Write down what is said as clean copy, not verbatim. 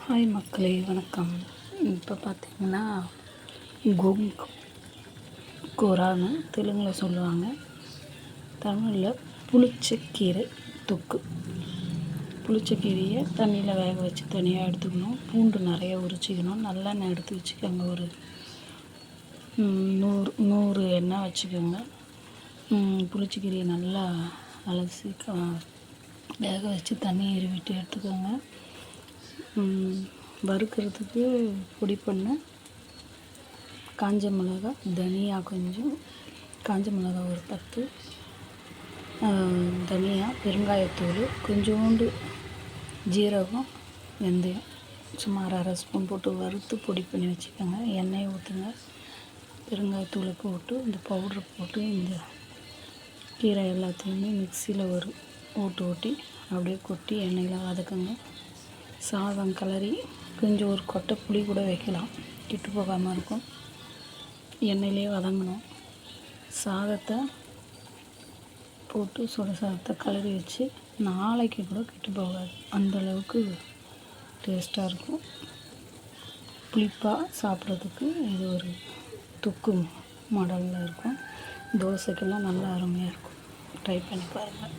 Hi மக்களே, வணக்கம். இப்போ பார்த்திங்கன்னா கோரான்னு தெலுங்கில் சொல்லுவாங்க. தமிழில் புளிச்சக்கீரை தொக்கு. புளிச்சக்கீரையை தண்ணியில் வேக வச்சு தனியாக எடுத்துக்கணும். பூண்டு நிறைய உரிச்சிக்கணும். நல்லெண்ணெய் எடுத்து வச்சுக்கோங்க. ஒரு 100 எண்ணெய் வச்சுக்கோங்க. புளிச்சக்கீரையை நல்லா அலசி வேக வச்சு தண்ணி விட்டு எடுத்துக்கோங்க. வறுக்கிறதுக்கு பொடி பண்ண காஞ்ச மிளகா, தனியா கொஞ்சம், காஞ்ச மிளகா ஒரு 10, தனியா, பெருங்காயத்தூள், கொஞ்சோண்டு ஜீரகம், வெந்தயம் சும்மா 1/2 ஸ்பூன் போட்டு வறுத்து பொடி பண்ணி வச்சுக்கோங்க. எண்ணெயை ஊற்றுங்க. பெருங்காயத்தூளை போட்டு இந்த பவுட்ரு போட்டு இந்த கீரை எல்லாத்தையுமே மிக்சியில் ஒரு ஓட்டி அப்படியே கொட்டி எண்ணெயில் வதக்குங்க. சாதம் கிளறி கொஞ்சம் ஒரு கொட்டை புளி கூட வைக்கலாம், கெட்டு போகாமல் இருக்கும். எண்ணெயிலே வதங்கணும். சாதத்தை போட்டு சுட சாதத்தை கிளறி வச்சு நாளைக்கு கூட கெட்டு போகாது, அந்தளவுக்கு டேஸ்ட்டாக இருக்கும். புளிப்பாக சாப்பிட்றதுக்கு இது ஒரு தொக்கு மாடலில் இருக்கும். தோசைக்கெல்லாம் நல்லா அருமையாக இருக்கும். ட்ரை பண்ணி பாருங்கள்.